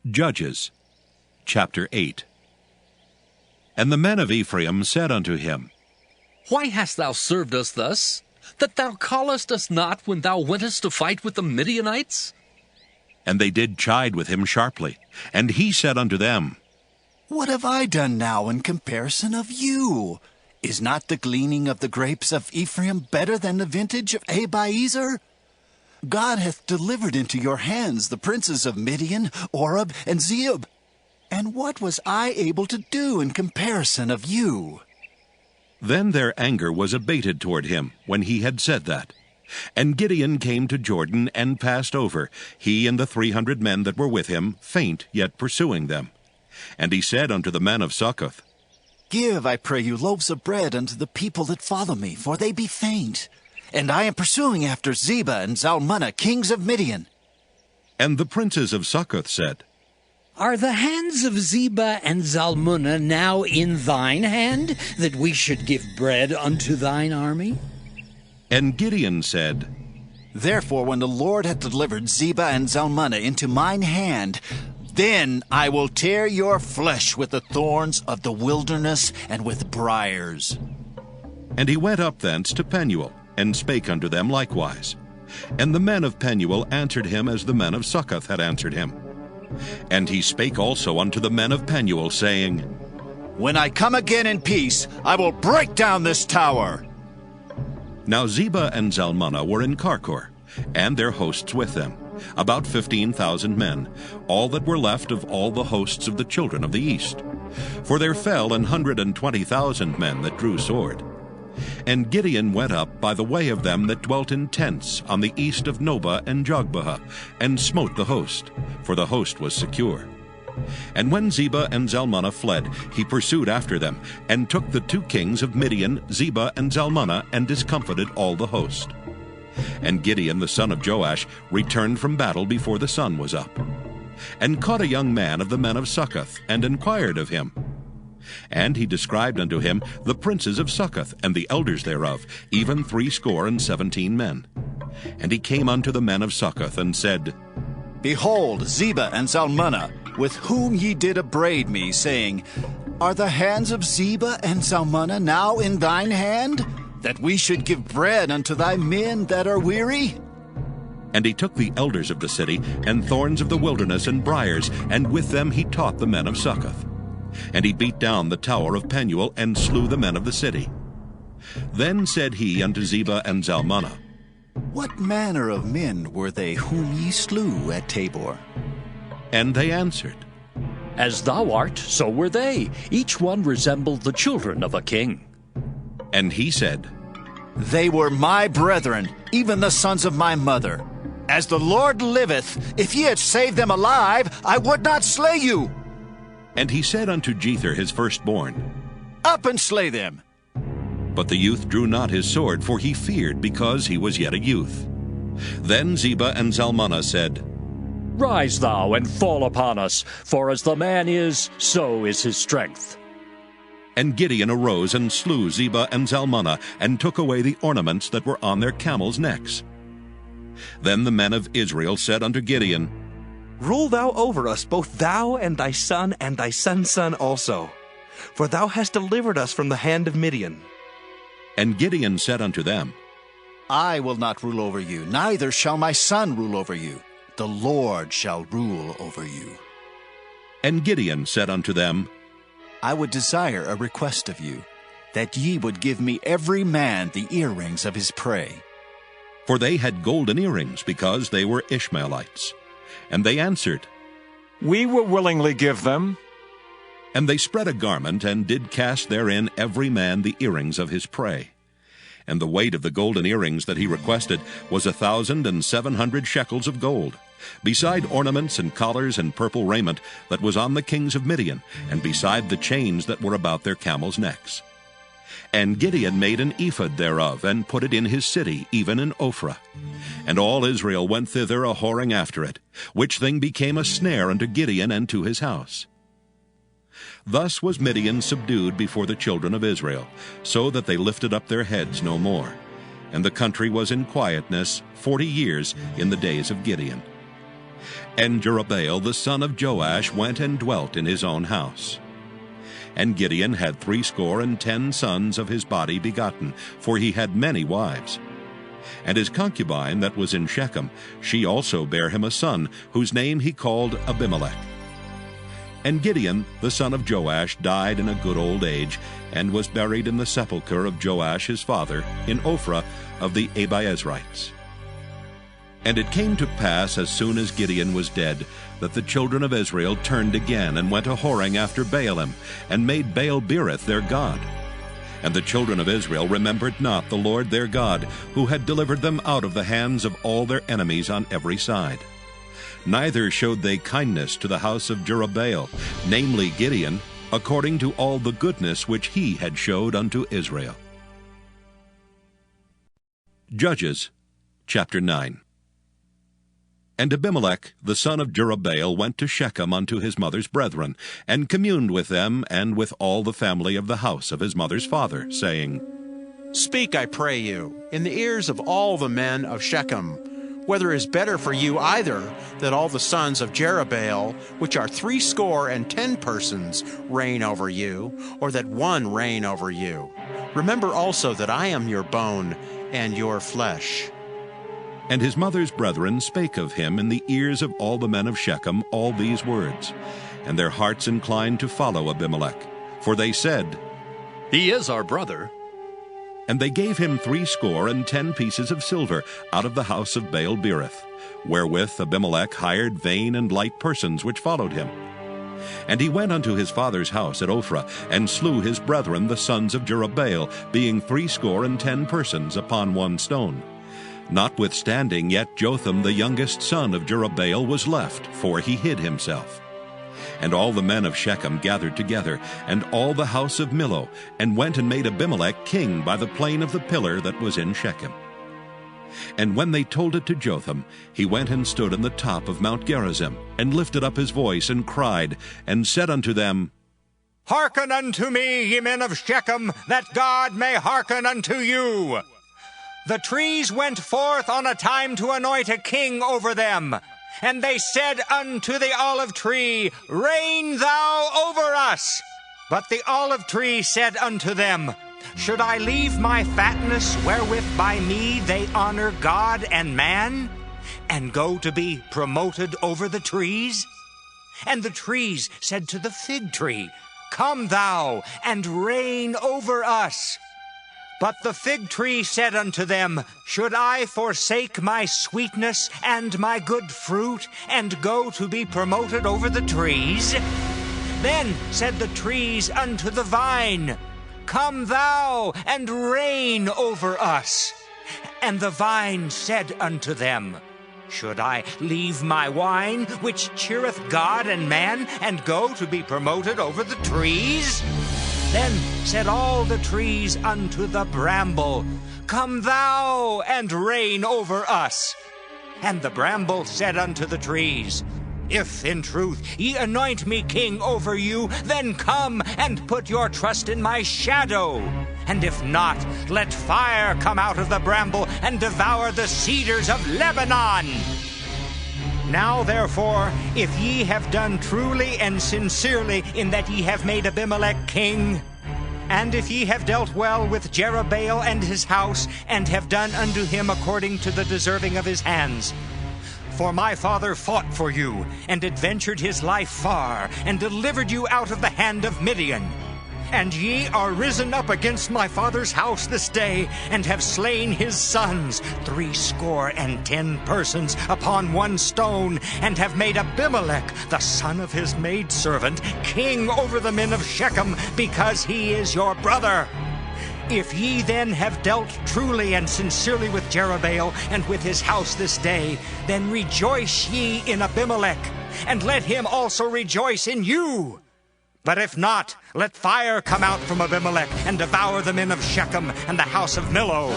Judges chapter 8. And the men of Ephraim said unto him, Why hast thou served us thus, that thou callest us not when thou wentest to fight with the Midianites? And they did chide with him sharply. And he said unto them, What have I done now in comparison of you? Is not the gleaning of the grapes of Ephraim better than the vintage of Abiezer? God hath delivered into your hands the princes of Midian, Oreb, and Zeeb. And what was I able to do in comparison of you? Then their anger was abated toward him, when he had said that. And Gideon came to Jordan, and passed over, he and the 300 men that were with him, faint, yet pursuing them. And he said unto the men of Succoth, Give, I pray you, loaves of bread unto the people that follow me, for they be faint. And I am pursuing after Zebah and Zalmunna, kings of Midian. And the princes of Succoth said, Are the hands of Zebah and Zalmunna now in thine hand, that we should give bread unto thine army? And Gideon said, Therefore, when the Lord hath delivered Zebah and Zalmunna into mine hand, then I will tear your flesh with the thorns of the wilderness and with briars. And he went up thence to Penuel, and spake unto them likewise. And the men of Penuel answered him as the men of Succoth had answered him. And he spake also unto the men of Penuel, saying, When I come again in peace, I will break down this tower. Now Zebah and Zalmunna were in Karkor, and their hosts with them, about 15,000 men, all that were left of all the hosts of the children of the east. For there fell 120,000 men that drew sword. And Gideon went up by the way of them that dwelt in tents on the east of Nobah and Jogbehah, and smote the host, for the host was secure. And when Zebah and Zalmunna fled, he pursued after them, and took the 2 kings of Midian, Zebah and Zalmunna, and discomfited all the host. And Gideon the son of Joash returned from battle before the sun was up, and caught a young man of the men of Succoth, and inquired of him. And he described unto him the princes of Succoth, and the elders thereof, even 70 men. And he came unto the men of Succoth, and said, Behold, Zebah and Zalmunna, with whom ye did upbraid me, saying, Are the hands of Zebah and Zalmunna now in thine hand, that we should give bread unto thy men that are weary? And he took the elders of the city, and thorns of the wilderness, and briars, and with them he taught the men of Succoth. And he beat down the tower of Penuel, and slew the men of the city. Then said he unto Zebah and Zalmunna, What manner of men were they whom ye slew at Tabor? And they answered, As thou art, so were they. Each one resembled the children of a king. And he said, They were my brethren, even the sons of my mother. As the Lord liveth, if ye had saved them alive, I would not slay you. And he said unto Jether his firstborn, Up and slay them. But the youth drew not his sword, for he feared, because he was yet a youth. Then Zebah and Zalmunna said, Rise thou and fall upon us, for as the man is, so is his strength. And Gideon arose and slew Zebah and Zalmunna, and took away the ornaments that were on their camels' necks. Then the men of Israel said unto Gideon, Rule thou over us, both thou and thy son's son also. For thou hast delivered us from the hand of Midian. And Gideon said unto them, I will not rule over you, neither shall my son rule over you. The Lord shall rule over you. And Gideon said unto them, I would desire a request of you, that ye would give me every man the earrings of his prey. For they had golden earrings, because they were Ishmaelites. And they answered, We will willingly give them. And they spread a garment, and did cast therein every man the earrings of his prey. And the weight of the golden earrings that he requested was 1,700 shekels of gold, beside ornaments and collars and purple raiment that was on the kings of Midian, and beside the chains that were about their camels' necks. And Gideon made an ephod thereof, and put it in his city, even in Ophrah. And all Israel went thither a-whoring after it, which thing became a snare unto Gideon and to his house. Thus was Midian subdued before the children of Israel, so that they lifted up their heads no more. And the country was in quietness 40 years in the days of Gideon. And Jerubbaal the son of Joash went and dwelt in his own house. And Gideon had 70 sons of his body begotten, for he had many wives. And his concubine that was in Shechem, she also bare him a son, whose name he called Abimelech. And Gideon the son of Joash died in a good old age, and was buried in the sepulchre of Joash his father, in Ophrah of the Abiezrites. And it came to pass, as soon as Gideon was dead, that the children of Israel turned again, and went a-whoring after Baalim, and made Baal-berith their god. And the children of Israel remembered not the Lord their God, who had delivered them out of the hands of all their enemies on every side. Neither showed they kindness to the house of Jerubbaal, namely Gideon, according to all the goodness which he had showed unto Israel. Judges chapter 9. And Abimelech the son of Jerubbaal went to Shechem unto his mother's brethren, and communed with them and with all the family of the house of his mother's father, saying, Speak, I pray you, in the ears of all the men of Shechem, whether it is better for you either that all the sons of Jerubbaal, which are 70 persons, reign over you, or that one reign over you. Remember also that I am your bone and your flesh. And his mother's brethren spake of him in the ears of all the men of Shechem all these words. And their hearts inclined to follow Abimelech. For they said, He is our brother. And they gave him 70 pieces of silver out of the house of Baal-berith, wherewith Abimelech hired vain and light persons which followed him. And he went unto his father's house at Ophrah, and slew his brethren the sons of Jerubbaal, being 70 persons upon one stone. Notwithstanding, yet Jotham the youngest son of Jerubbaal was left, for he hid himself. And all the men of Shechem gathered together, and all the house of Millo, and went and made Abimelech king by the plain of the pillar that was in Shechem. And when they told it to Jotham, he went and stood on the top of Mount Gerizim, and lifted up his voice, and cried, and said unto them, Hearken unto me, ye men of Shechem, that God may hearken unto you. The trees went forth on a time to anoint a king over them. And they said unto the olive tree, Reign thou over us. But the olive tree said unto them, Should I leave my fatness, wherewith by me they honor God and man, and go to be promoted over the trees? And the trees said to the fig tree, Come thou, and reign over us. But the fig tree said unto them, Should I forsake my sweetness and my good fruit, and go to be promoted over the trees? Then said the trees unto the vine, Come thou, and reign over us. And the vine said unto them, Should I leave my wine, which cheereth God and man, and go to be promoted over the trees? Then said all the trees unto the bramble, Come thou, and reign over us. And the bramble said unto the trees, If in truth ye anoint me king over you, then come and put your trust in my shadow. And if not, let fire come out of the bramble, and devour the cedars of Lebanon. Now therefore, if ye have done truly and sincerely in that ye have made Abimelech king, and if ye have dealt well with Jerubbaal and his house, and have done unto him according to the deserving of his hands, for my father fought for you, and adventured his life far, and delivered you out of the hand of Midian. And ye are risen up against my father's house this day, and have slain his sons, 70 persons upon one stone, and have made Abimelech, the son of his maidservant, king over the men of Shechem, because he is your brother. If ye then have dealt truly and sincerely with Jerubbaal and with his house this day, then rejoice ye in Abimelech, and let him also rejoice in you. But if not, let fire come out from Abimelech, and devour the men of Shechem and the house of Millo.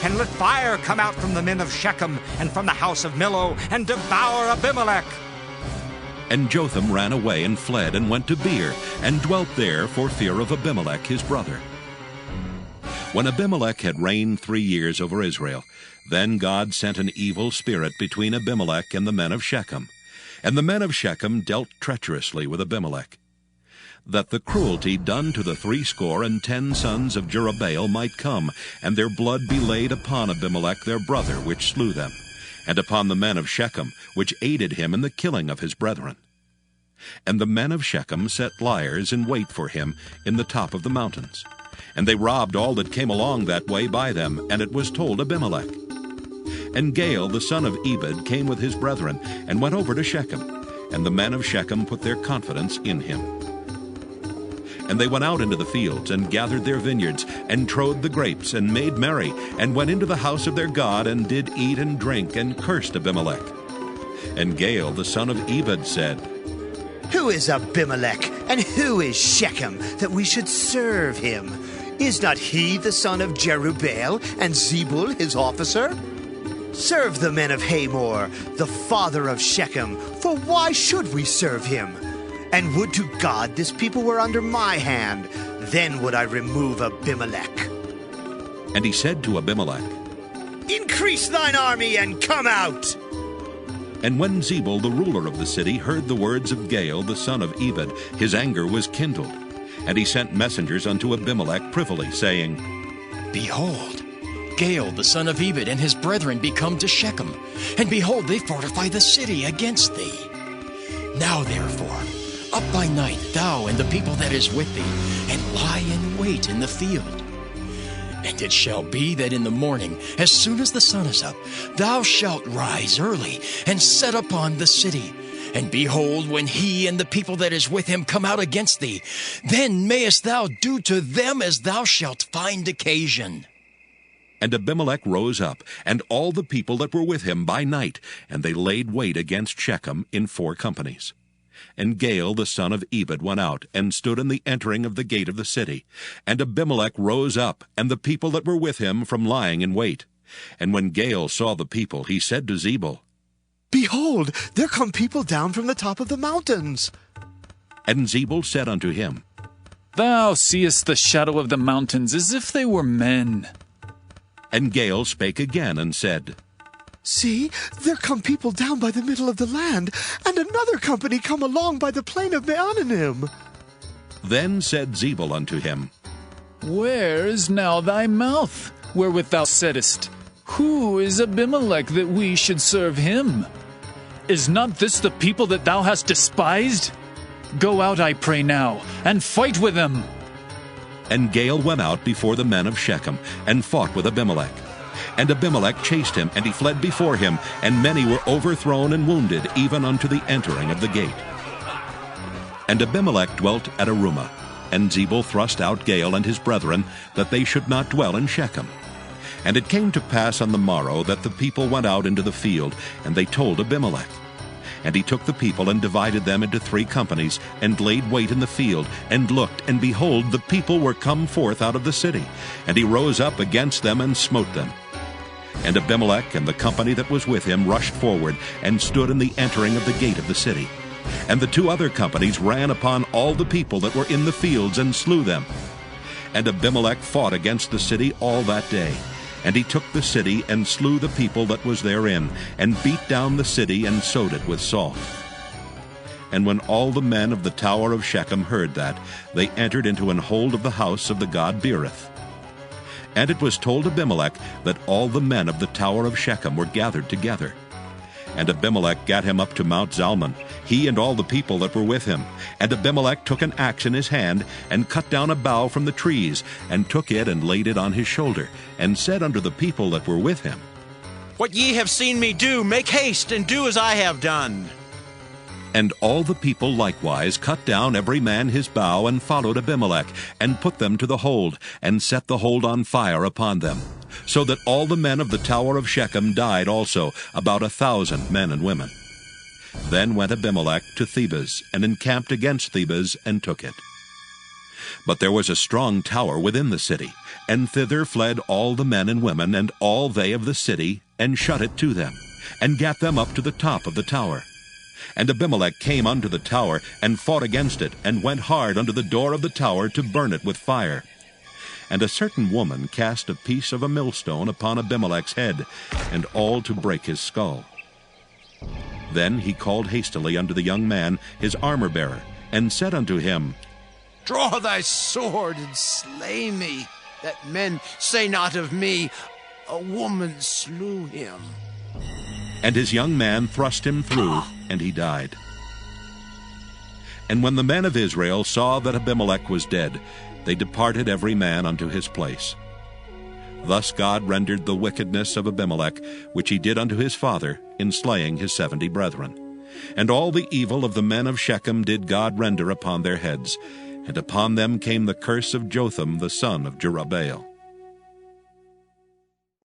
And let fire come out from the men of Shechem and from the house of Millo, and devour Abimelech. And Jotham ran away and fled, and went to Beer, and dwelt there for fear of Abimelech his brother. When Abimelech had reigned 3 years over Israel, then God sent an evil spirit between Abimelech and the men of Shechem, And the men of Shechem dealt treacherously with Abimelech, that the cruelty done to the 70 sons of Jerubbaal might come, and their blood be laid upon Abimelech their brother, which slew them, and upon the men of Shechem, which aided him in the killing of his brethren. And the men of Shechem set liers in wait for him in the top of the mountains. And they robbed all that came along that way by them, and it was told Abimelech. And Gaal the son of Ebed came with his brethren, and went over to Shechem, and the men of Shechem put their confidence in him. And they went out into the fields, and gathered their vineyards, and trode the grapes, and made merry, and went into the house of their God, and did eat and drink, and cursed Abimelech. And Gaal the son of Ebed said, Who is Abimelech, and who is Shechem, that we should serve him? Is not he the son of Jerubbaal, and Zebul his officer? Serve the men of Hamor, the father of Shechem, for why should we serve him? And would to God this people were under my hand, then would I remove Abimelech. And he said to Abimelech, Increase thine army, and come out. And when Zebul the ruler of the city heard the words of Gaal the son of Ebed, his anger was kindled. And he sent messengers unto Abimelech privily, saying, Behold, Gaal the son of Ebed and his brethren be come to Shechem, and behold, they fortify the city against thee. Now therefore, up by night, thou and the people that is with thee, and lie in wait in the field. And it shall be that in the morning, as soon as the sun is up, thou shalt rise early, and set upon the city. And behold, when he and the people that is with him come out against thee, then mayest thou do to them as thou shalt find occasion. And Abimelech rose up, and all the people that were with him by night, and they laid wait against Shechem in 4 companies. And Gaal the son of Ebed went out, and stood in the entering of the gate of the city. And Abimelech rose up, and the people that were with him from lying in wait. And when Gaal saw the people, he said to Zebul, Behold, there come people down from the top of the mountains. And Zebul said unto him, Thou seest the shadow of the mountains as if they were men. And Gaal spake again and said, See, there come people down by the middle of the land, and another company come along by the plain of Meonanim. Then said Zebul unto him, Where is now thy mouth, wherewith thou saidst, Who is Abimelech that we should serve him? Is not this the people that thou hast despised? Go out, I pray now, and fight with them. And Gaal went out before the men of Shechem, and fought with Abimelech. And Abimelech chased him, and he fled before him, and many were overthrown and wounded, even unto the entering of the gate. And Abimelech dwelt at Arumah, and Zebul thrust out Gaal and his brethren, that they should not dwell in Shechem. And it came to pass on the morrow that the people went out into the field, and they told Abimelech. And he took the people and divided them into 3 companies, and laid wait in the field, and looked, and behold, the people were come forth out of the city. And he rose up against them and smote them. And Abimelech and the company that was with him rushed forward, and stood in the entering of the gate of the city. And the 2 other companies ran upon all the people that were in the fields, and slew them. And Abimelech fought against the city all that day. And he took the city, and slew the people that was therein, and beat down the city, and sowed it with salt. And when all the men of the tower of Shechem heard that, they entered into an hold of the house of the god Beerith. And it was told Abimelech that all the men of the tower of Shechem were gathered together. And Abimelech gat him up to Mount Zalmon, he and all the people that were with him. And Abimelech took an axe in his hand, and cut down a bough from the trees, and took it and laid it on his shoulder, and said unto the people that were with him, What ye have seen me do, make haste, and do as I have done. And all the people likewise cut down every man his bough, and followed Abimelech, and put them to the hold, and set the hold on fire upon them. So that all the men of the tower of Shechem died also, about 1,000 men and women. Then went Abimelech to Thebez, and encamped against Thebez, and took it. But there was a strong tower within the city, and thither fled all the men and women, and all they of the city, and shut it to them, and gat them up to the top of the tower. And Abimelech came unto the tower, and fought against it, and went hard unto the door of the tower to burn it with fire. And a certain woman cast a piece of a millstone upon Abimelech's head, and all to break his skull. Then he called hastily unto the young man his armor-bearer, and said unto him, Draw thy sword and slay me, that men say not of me, A woman slew him. And his young man thrust him through, and he died. And when the men of Israel saw that Abimelech was dead, they departed every man unto his place. Thus God rendered the wickedness of Abimelech, which he did unto his father, in slaying his 70 brethren. And all the evil of the men of Shechem did God render upon their heads, and upon them came the curse of Jotham the son of Jerubbaal.